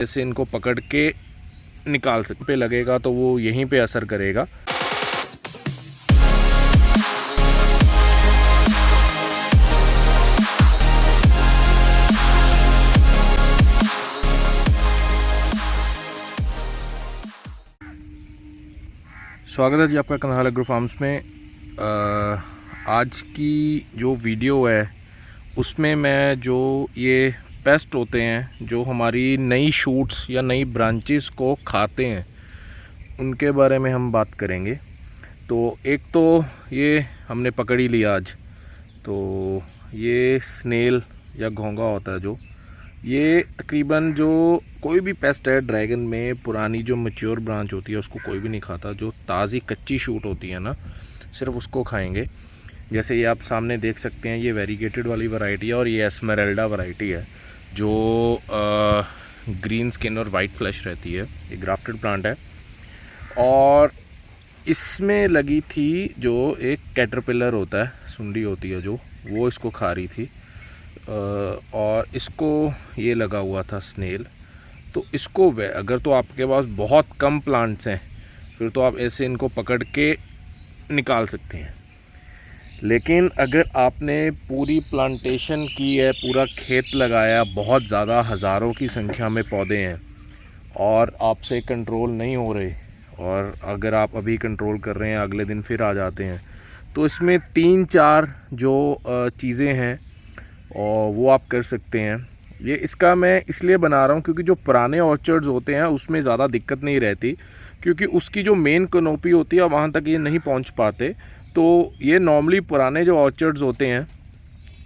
जैसे इनको पकड़ के निकाल सकते पे लगेगा तो वो यहीं पे असर करेगा। स्वागत है जी आपका कन्हाल एग्रो फार्म्स में। आज की जो वीडियो है उसमें मैं जो ये पेस्ट होते हैं जो हमारी नई शूट्स या नई ब्रांचेस को खाते हैं उनके बारे में हम बात करेंगे। तो एक तो ये हमने पकड़ ही लिया आज। तो ये स्नेल या घोंगा होता है जो ये तकरीबन जो कोई भी पेस्ट है ड्रैगन में पुरानी जो मैच्योर ब्रांच होती है उसको कोई भी नहीं खाता। जो ताज़ी कच्ची शूट होती है ना सिर्फ उसको खाएंगे। जैसे ये आप सामने देख सकते हैं ये वेरीगेटेड वाली वैरायटी है और ये एस्मेराल्डा वैरायटी है जो ग्रीन स्किन और वाइट फ्लैश रहती है। ये ग्राफ्टेड प्लांट है और इसमें लगी थी जो एक कैटरपिलर होता है, सुंडी होती है जो, वो इसको खा रही थी और इसको ये लगा हुआ था स्नेल। तो इसको अगर तो आपके पास बहुत कम प्लांट्स हैं फिर तो आप ऐसे इनको पकड़ के निकाल सकते हैं। लेकिन अगर आपने पूरी प्लांटेशन की है, पूरा खेत लगाया, बहुत ज़्यादा हज़ारों की संख्या में पौधे हैं और आपसे कंट्रोल नहीं हो रहे और अगर आप अभी कंट्रोल कर रहे हैं अगले दिन फिर आ जाते हैं, तो इसमें 3-4 जो चीज़ें हैं और वो आप कर सकते हैं। ये इसका मैं इसलिए बना रहा हूँ क्योंकि जो पुराने ऑर्चर्ड्स होते हैं उसमें ज़्यादा दिक्कत नहीं रहती क्योंकि उसकी जो मेन कनोपी होती है वहाँ तक ये नहीं पहुँच पाते। तो ये नॉर्मली पुराने जो ऑर्चर्ड्स होते हैं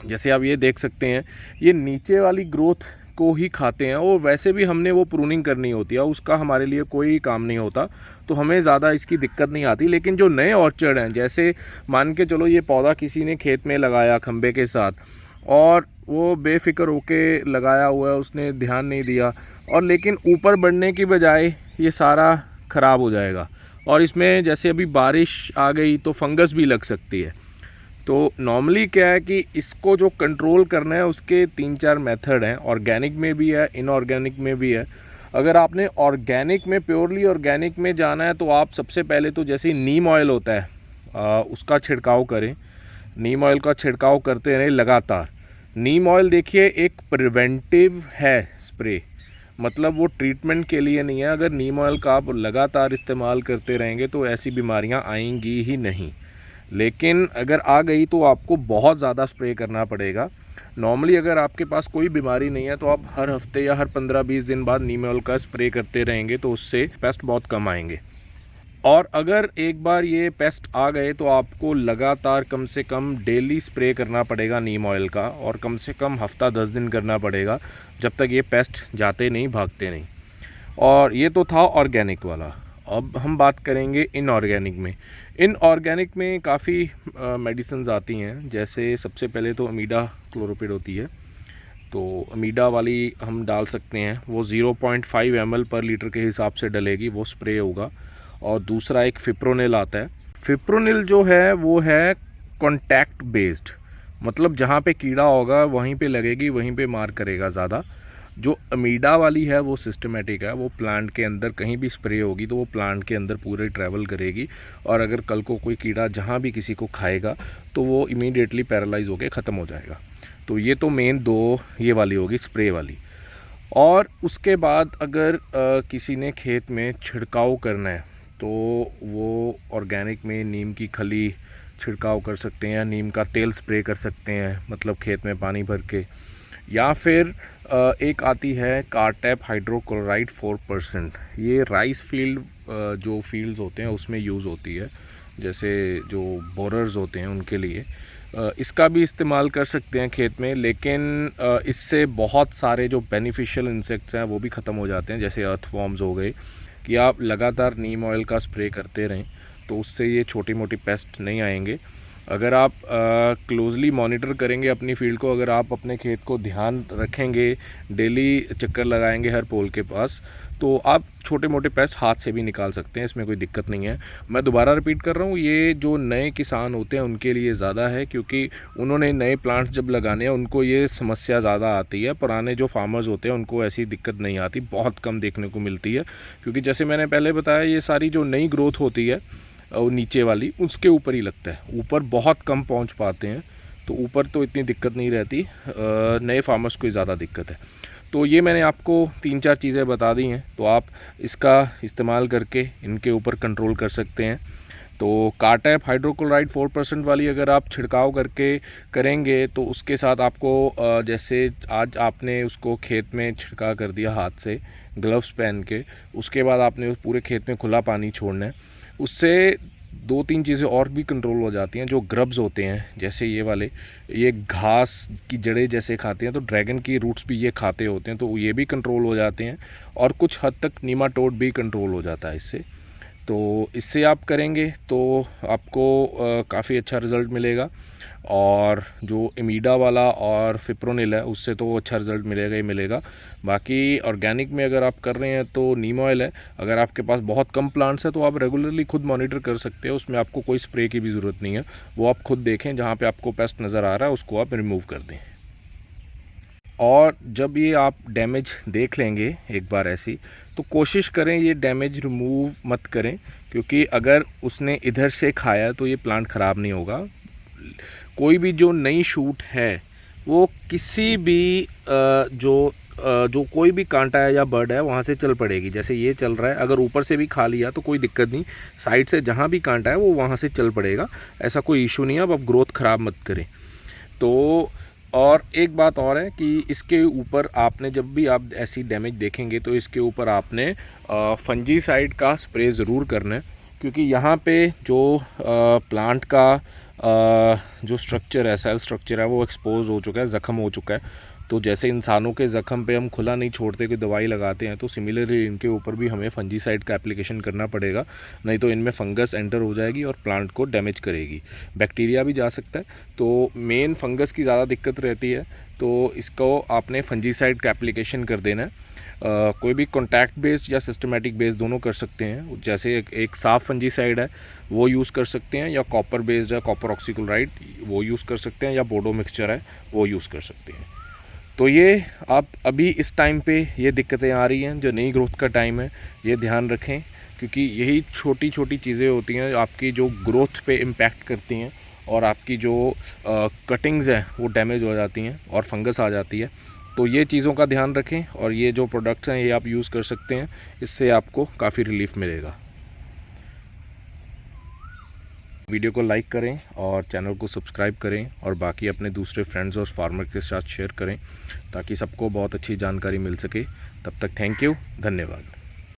जैसे आप ये देख सकते हैं ये नीचे वाली ग्रोथ को ही खाते हैं और वैसे भी हमने वो प्रूनिंग करनी होती है, उसका हमारे लिए कोई काम नहीं होता, तो हमें ज़्यादा इसकी दिक्कत नहीं आती। लेकिन जो नए ऑर्चर्ड हैं, जैसे मान के चलो ये पौधा किसी ने खेत में लगाया खंबे के साथ और वो बेफिक्र होके लगाया हुआ है, उसने ध्यान नहीं दिया और लेकिन ऊपर बढ़ने की बजाय ये सारा ख़राब हो जाएगा और इसमें जैसे अभी बारिश आ गई तो फंगस भी लग सकती है। तो नॉर्मली क्या है कि इसको जो कंट्रोल करना है उसके 3-4 मेथड हैं, ऑर्गेनिक में भी है, इनऑर्गेनिक में भी है। अगर आपने ऑर्गेनिक में प्योरली ऑर्गेनिक में जाना है तो आप सबसे पहले तो जैसे नीम ऑयल होता है उसका छिड़काव करें। नीम ऑयल का छिड़काव करते रहें लगातार। नीम ऑयल देखिए एक प्रिवेंटिव है स्प्रे, मतलब वो ट्रीटमेंट के लिए नहीं है। अगर नीम ऑयल का आप लगातार इस्तेमाल करते रहेंगे तो ऐसी बीमारियां आएंगी ही नहीं। लेकिन अगर आ गई तो आपको बहुत ज़्यादा स्प्रे करना पड़ेगा। नॉर्मली अगर आपके पास कोई बीमारी नहीं है तो आप हर हफ्ते या हर 15-20 दिन बाद नीम ऑयल का स्प्रे करते रहेंगे तो उससे पेस्ट बहुत कम आएंगे। और अगर एक बार ये पेस्ट आ गए तो आपको लगातार कम से कम डेली स्प्रे करना पड़ेगा नीम ऑयल का और कम से कम हफ्ता 10 दिन करना पड़ेगा जब तक ये पेस्ट जाते नहीं, भागते नहीं। और ये तो था ऑर्गेनिक वाला। अब हम बात करेंगे इनऑर्गेनिक में। इनऑर्गेनिक में काफ़ी मेडिसिन आती हैं। जैसे सबसे पहले तो अमीडा क्लोरोपिड होती है, तो अमीडा वाली हम डाल सकते हैं। वो 0.5 ml पर लीटर के हिसाब से डलेगी, वो स्प्रे होगा। और दूसरा एक फिप्रोनिल आता है। फिप्रोनिल जो है वो है कॉन्टैक्ट बेस्ड, मतलब जहाँ पे कीड़ा होगा वहीं पे लगेगी, वहीं पे मार करेगा ज़्यादा। जो अमीडा वाली है वो सिस्टमेटिक है, वो प्लांट के अंदर कहीं भी स्प्रे होगी तो वो प्लांट के अंदर पूरे ट्रैवल करेगी और अगर कल को कोई कीड़ा जहाँ भी किसी को खाएगा तो वो इमीडिएटली पैरालाइज होकर ख़त्म हो जाएगा। तो ये तो मेन 2 ये वाली होगी स्प्रे वाली। और उसके बाद अगर किसी ने खेत में छिड़काव करना है तो वो ऑर्गेनिक में नीम की खली छिड़काव कर सकते हैं, नीम का तेल स्प्रे कर सकते हैं, मतलब खेत में पानी भर के। या फिर एक आती है कार्टैप हाइड्रोक्लोराइड 4%। ये राइस फील्ड जो फील्ड्स होते हैं उसमें यूज़ होती है, जैसे जो बोरर्स होते हैं उनके लिए। इसका भी इस्तेमाल कर सकते हैं खेत में, लेकिन इससे बहुत सारे जो बेनिफिशियल इंसेक्ट्स हैं वो भी ख़त्म हो जाते हैं, जैसे अर्थवॉर्म्स हो गए। कि आप लगातार नीम ऑयल का स्प्रे करते रहें तो उससे ये छोटी मोटी पेस्ट नहीं आएंगे। अगर आप क्लोजली मॉनिटर करेंगे अपनी फील्ड को, अगर आप अपने खेत को ध्यान रखेंगे, डेली चक्कर लगाएंगे हर पोल के पास, तो आप छोटे मोटे पेस्ट हाथ से भी निकाल सकते हैं, इसमें कोई दिक्कत नहीं है। मैं दोबारा रिपीट कर रहा हूँ, ये जो नए किसान होते हैं उनके लिए ज़्यादा है, क्योंकि उन्होंने नए प्लांट्स जब लगाने हैं उनको ये समस्या ज़्यादा आती है। पुराने जो फार्मर्स होते हैं उनको ऐसी दिक्कत नहीं आती, बहुत कम देखने को मिलती है, क्योंकि जैसे मैंने पहले बताया ये सारी जो नई ग्रोथ होती है और नीचे वाली उसके ऊपर ही लगता है, ऊपर बहुत कम पहुँच पाते हैं, तो ऊपर तो इतनी दिक्कत नहीं रहती, नए फार्मर्स को ज़्यादा दिक्कत है। तो ये मैंने आपको 3-4 चीज़ें बता दी हैं, तो आप इसका इस्तेमाल करके इनके ऊपर कंट्रोल कर सकते हैं। तो कार्टैप हाइड्रोक्लोराइड 4% वाली अगर आप छिड़काव करके करेंगे तो उसके साथ आपको जैसे आज आपने उसको खेत में छिड़काव कर दिया हाथ से ग्लव्स पहन के, उसके बाद आपने उस पूरे खेत में खुला पानी छोड़ना है, उससे 2-3 चीज़ें और भी कंट्रोल हो जाती हैं। जो ग्रब्स होते हैं जैसे ये वाले, ये घास की जड़ें जैसे खाते हैं, तो ड्रैगन की रूट्स भी ये खाते होते हैं, तो ये भी कंट्रोल हो जाते हैं, और कुछ हद तक नीमाटोड भी कंट्रोल हो जाता है इससे। तो इससे आप करेंगे तो आपको काफ़ी अच्छा रिज़ल्ट मिलेगा। और जो इमीडा वाला और फिप्रोनिल है उससे तो अच्छा रिज़ल्ट मिलेगा ही मिलेगा। बाकी ऑर्गेनिक में अगर आप कर रहे हैं तो नीम ऑयल है। अगर आपके पास बहुत कम प्लांट्स है तो आप रेगुलरली खुद मॉनिटर कर सकते हैं, उसमें आपको कोई स्प्रे की भी ज़रूरत नहीं है, वो आप खुद देखें, जहाँ पे आपको पेस्ट नज़र आ रहा है उसको आप रिमूव कर दें। और जब ये आप डैमेज देख लेंगे एक बार ऐसी, तो कोशिश करें ये डैमेज रिमूव मत करें, क्योंकि अगर उसने इधर से खाया तो ये प्लांट ख़राब नहीं होगा। कोई भी जो नई शूट है वो किसी भी जो कोई भी कांटा है या बर्ड है वहाँ से चल पड़ेगी। जैसे ये चल रहा है, अगर ऊपर से भी खा लिया तो कोई दिक्कत नहीं, साइड से जहाँ भी कांटा है वो वहाँ से चल पड़ेगा, ऐसा कोई इशू नहीं है। अब आप ग्रोथ ख़राब मत करें। तो और एक बात और है कि इसके ऊपर आपने जब भी आप ऐसी डैमेज देखेंगे तो इसके ऊपर आपने फंजीसाइड का स्प्रे ज़रूर करना है, क्योंकि यहाँ पे जो प्लांट का जो स्ट्रक्चर है, सेल स्ट्रक्चर है, वो एक्सपोज हो चुका है, ज़ख़म हो चुका है। तो जैसे इंसानों के ज़ख़म पे हम खुला नहीं छोड़ते, कोई दवाई लगाते हैं, तो सिमिलरली इनके ऊपर भी हमें फंजीसाइड का एप्लीकेशन करना पड़ेगा, नहीं तो इनमें फंगस एंटर हो जाएगी और प्लांट को डैमेज करेगी। बैक्टीरिया भी जा सकता है, तो मेन फंगस की ज़्यादा दिक्कत रहती है, तो इसको आपने फंजीसाइड का एप्लीकेशन कर देना है। कोई भी कॉन्टैक्ट बेस्ड या सिस्टमेटिक बेस्ड दोनों कर सकते हैं। जैसे एक साफ फंजीसाइड है वो यूज़ कर सकते हैं, या कॉपर बेस्ड है, कॉपर ऑक्सीक्लोराइड वो यूज़ कर सकते हैं, या बोडो मिक्सचर है वो यूज़ कर सकते हैं। तो ये आप अभी इस टाइम पे ये दिक्कतें आ रही हैं, जो नई ग्रोथ का टाइम है, ये ध्यान रखें, क्योंकि यही छोटी छोटी चीज़ें होती हैं आपकी जो ग्रोथ पे इम्पैक्ट करती हैं, और आपकी जो कटिंग्स हैं वो डैमेज हो जाती हैं और फंगस आ जाती है। तो ये चीज़ों का ध्यान रखें, और ये जो प्रोडक्ट्स हैं ये आप यूज़ कर सकते हैं, इससे आपको काफ़ी रिलीफ मिलेगा। वीडियो को लाइक करें और चैनल को सब्सक्राइब करें, और बाकी अपने दूसरे फ्रेंड्स और फार्मर के साथ शेयर करें, ताकि सबको बहुत अच्छी जानकारी मिल सके। तब तक थैंक यू, धन्यवाद।